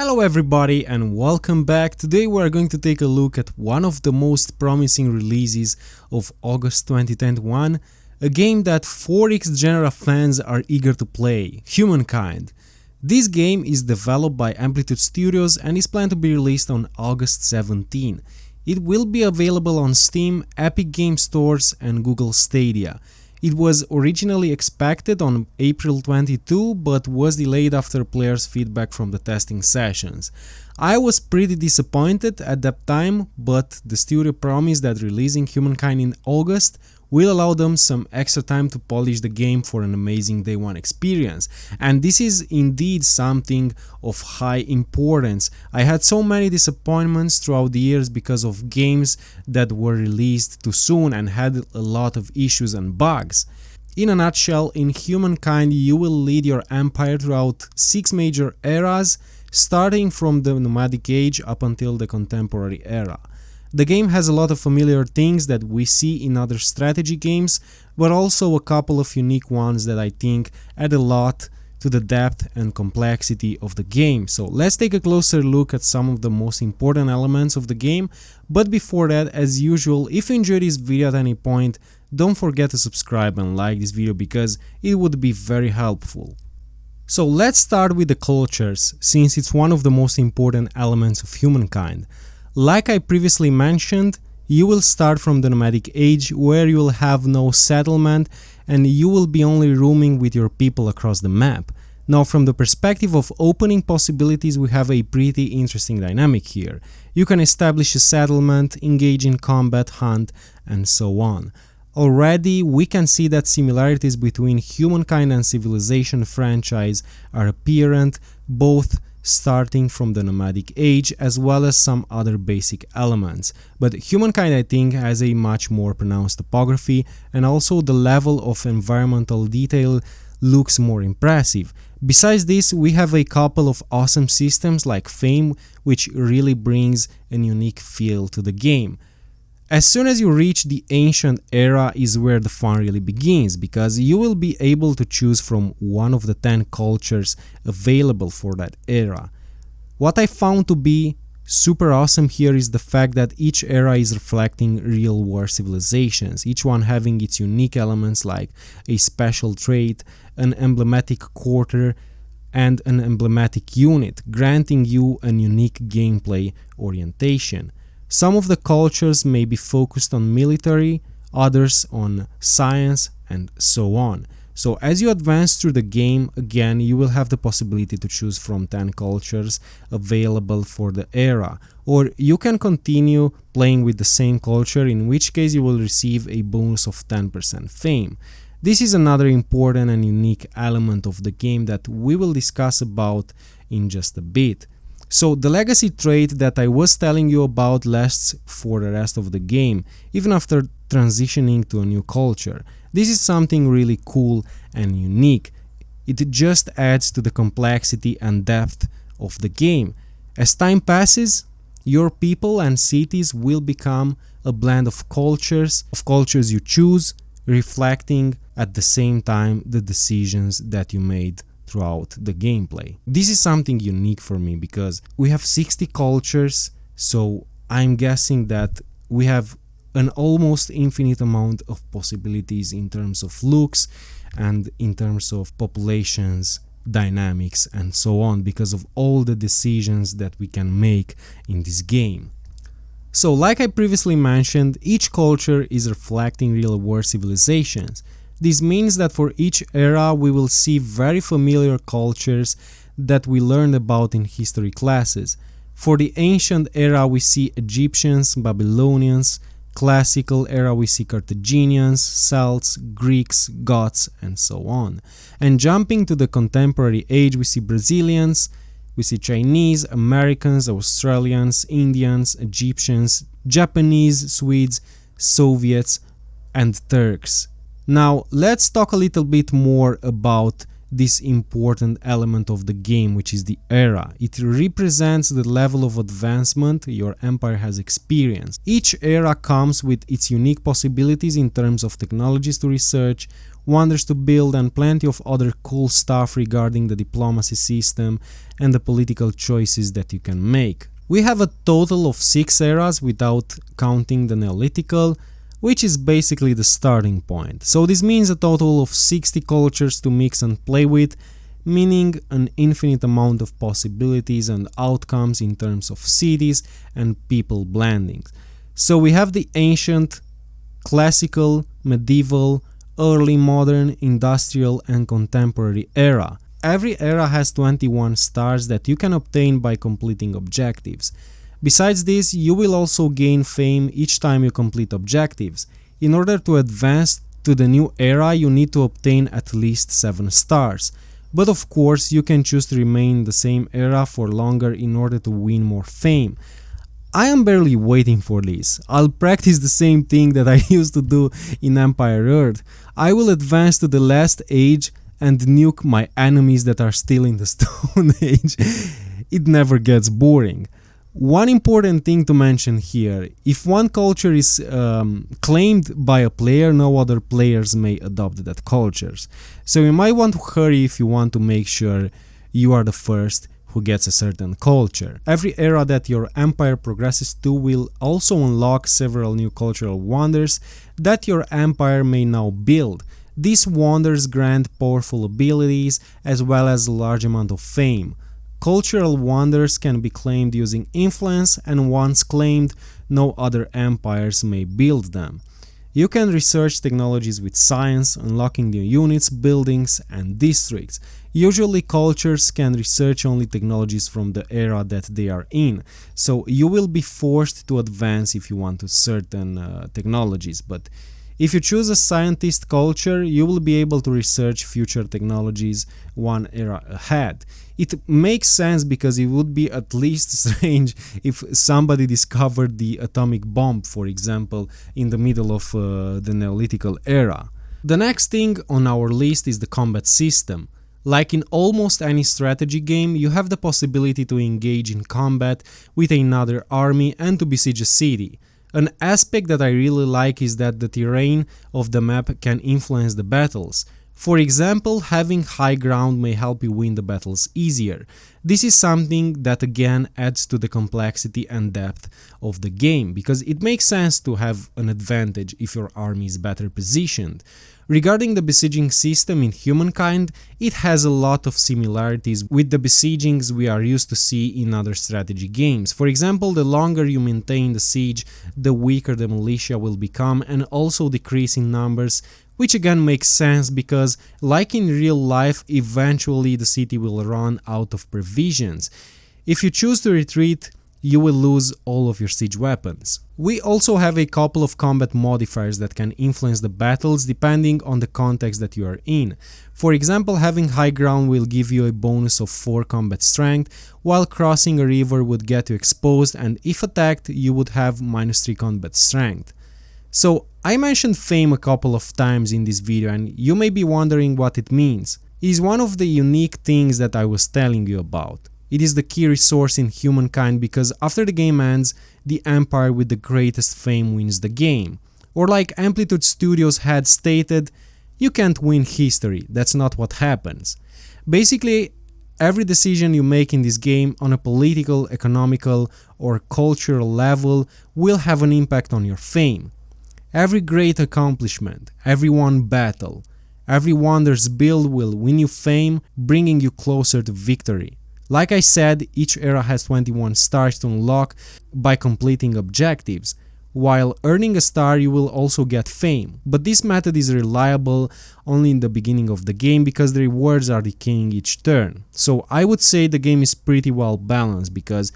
Hello everybody and welcome back. Today we are going to take a look at one of the most promising releases of August 2021, a game that 4X genre fans are eager to play, Humankind. This game is developed by Amplitude Studios and is planned to be released on August 17. It will be available on Steam, Epic Game Stores and Google Stadia. It was originally expected on April 22, but was delayed after players' feedback from the testing sessions. I was pretty disappointed at that time, but the studio promised that releasing Humankind in August will allow them some extra time to polish the game for an amazing day one experience. And this is indeed something of high importance. I had so many disappointments throughout the years because of games that were released too soon and had a lot of issues and bugs. In a nutshell, in Humankind you will lead your empire throughout 6 major eras, starting from the nomadic age up until the contemporary era. The game has a lot of familiar things that we see in other strategy games, but also a couple of unique ones that I think add a lot to the depth and complexity of the game. So let's take a closer look at some of the most important elements of the game, but before that, as usual, if you enjoyed this video at any point, don't forget to subscribe and like this video because it would be very helpful. So let's start with the cultures, since it's one of the most important elements of Humankind. Like I previously mentioned, you will start from the nomadic age where you will have no settlement and you will be only roaming with your people across the map. Now from the perspective of opening possibilities, we have a pretty interesting dynamic here. You can establish a settlement, engage in combat, hunt and so on. Already we can see that similarities between Humankind and Civilization franchise are apparent, both starting from the nomadic age as well as some other basic elements. But Humankind I think has a much more pronounced topography, and also the level of environmental detail looks more impressive. Besides this, we have a couple of awesome systems like Fame, which really brings a unique feel to the game. As soon as you reach the ancient era is where the fun really begins, because you will be able to choose from one of the 10 cultures available for that era. What I found to be super awesome here is the fact that each era is reflecting real world civilizations, each one having its unique elements like a special trait, an emblematic quarter, and an emblematic unit, granting you a unique gameplay orientation. Some of the cultures may be focused on military, others on science, and so on. So as you advance through the game, again, you will have the possibility to choose from 10 cultures available for the era. Or you can continue playing with the same culture, in which case you will receive a bonus of 10% fame. This is another important and unique element of the game that we will discuss about in just a bit. So the legacy trait that I was telling you about lasts for the rest of the game, even after transitioning to a new culture. This is something really cool and unique. It just adds to the complexity and depth of the game. As time passes, your people and cities will become a blend of cultures you choose, reflecting at the same time the decisions that you made throughout the gameplay. This is something unique for me because we have 60 cultures, so I'm guessing that we have an almost infinite amount of possibilities in terms of looks and in terms of populations, dynamics and so on, because of all the decisions that we can make in this game. So like I previously mentioned, each culture is reflecting real world civilizations. This means that for each era we will see very familiar cultures that we learned about in history classes. For the ancient era we see Egyptians, Babylonians, classical era we see Carthaginians, Celts, Greeks, Goths and so on. And jumping to the contemporary age we see Brazilians, we see Chinese, Americans, Australians, Indians, Egyptians, Japanese, Swedes, Soviets and Turks. Now let's talk a little bit more about this important element of the game, which is the era. It represents the level of advancement your empire has experienced. Each era comes with its unique possibilities in terms of technologies to research, wonders to build, and plenty of other cool stuff regarding the diplomacy system and the political choices that you can make. We have a total of 6 eras without counting the Neolithical, which is basically the starting point. So this means a total of 60 cultures to mix and play with, meaning an infinite amount of possibilities and outcomes in terms of cities and people blending. So we have the ancient, classical, medieval, early modern, industrial and contemporary era. Every era has 21 stars that you can obtain by completing objectives. Besides this, you will also gain fame each time you complete objectives. In order to advance to the new era, you need to obtain at least 7 stars. But of course, you can choose to remain in the same era for longer in order to win more fame. I am barely waiting for this. I'll practice the same thing that I used to do in Empire Earth. I will advance to the last age and nuke my enemies that are still in the Stone Age. It never gets boring. One important thing to mention here: if one culture is claimed by a player, no other players may adopt that culture. So you might want to hurry if you want to make sure you are the first who gets a certain culture. Every era that your empire progresses to will also unlock several new cultural wonders that your empire may now build. These wonders grant powerful abilities as well as a large amount of fame. Cultural wonders can be claimed using influence, and once claimed, no other empires may build them. You can research technologies with science, unlocking new units, buildings, and districts. Usually cultures can research only technologies from the era that they are in, so you will be forced to advance if you want to certain technologies, but if you choose a scientist culture, you will be able to research future technologies one era ahead. It makes sense because it would be at least strange if somebody discovered the atomic bomb, for example, in the middle of the Neolithical era. The next thing on our list is the combat system. Like in almost any strategy game, you have the possibility to engage in combat with another army and to besiege a city. An aspect that I really like is that the terrain of the map can influence the battles. For example, having high ground may help you win the battles easier. This is something that again adds to the complexity and depth of the game, because it makes sense to have an advantage if your army is better positioned. Regarding the besieging system in Humankind, it has a lot of similarities with the besiegings we are used to see in other strategy games. For example, the longer you maintain the siege, the weaker the militia will become and also decrease in numbers, which again makes sense because, like in real life, eventually the city will run out of provisions. If you choose to retreat, you will lose all of your siege weapons. We also have a couple of combat modifiers that can influence the battles depending on the context that you are in. For example, having high ground will give you a bonus of 4 combat strength, while crossing a river would get you exposed, and if attacked you would have -3 combat strength. So I mentioned fame a couple of times in this video and you may be wondering what it means. It is one of the unique things that I was telling you about. It is the key resource in Humankind because after the game ends, the empire with the greatest fame wins the game. Or like Amplitude Studios had stated, you can't win history, that's not what happens. Basically, every decision you make in this game on a political, economical or cultural level will have an impact on your fame. Every great accomplishment, every won battle, every wonders build will win you fame, bringing you closer to victory. Like I said, each era has 21 stars to unlock by completing objectives. While earning a star, you will also get fame, but this method is reliable only in the beginning of the game because the rewards are decaying each turn. So I would say the game is pretty well balanced because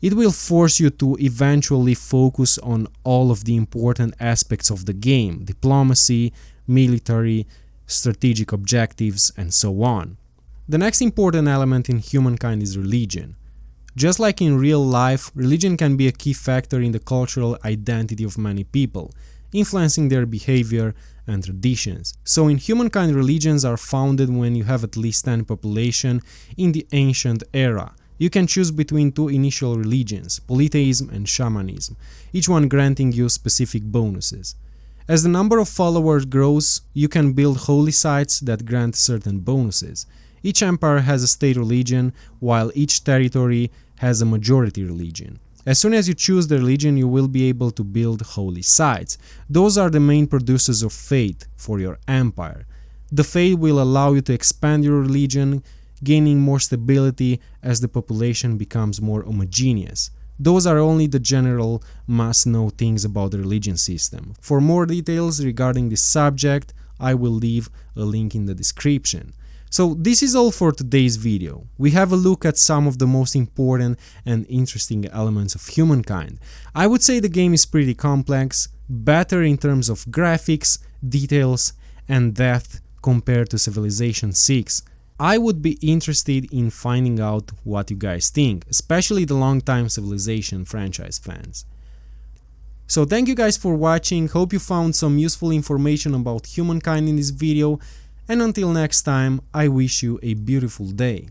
it will force you to eventually focus on all of the important aspects of the game: diplomacy, military, strategic objectives, and so on. The next important element in Humankind is religion. Just like in real life, religion can be a key factor in the cultural identity of many people, influencing their behavior and traditions. So in Humankind, religions are founded when you have at least 10 population in the ancient era. You can choose between 2 initial religions, polytheism and shamanism, each one granting you specific bonuses. As the number of followers grows, you can build holy sites that grant certain bonuses. Each empire has a state religion, while each territory has a majority religion. As soon as you choose the religion, you will be able to build holy sites. Those are the main producers of faith for your empire. The faith will allow you to expand your religion, gaining more stability as the population becomes more homogeneous. Those are only the general must-know things about the religion system. For more details regarding this subject, I will leave a link in the description. So this is all for today's video. We have a look at some of the most important and interesting elements of Humankind. I would say the game is pretty complex, better in terms of graphics, details, and depth compared to Civilization 6. I would be interested in finding out what you guys think, especially the long-time Civilization franchise fans. So thank you guys for watching, hope you found some useful information about Humankind in this video, and until next time, I wish you a beautiful day.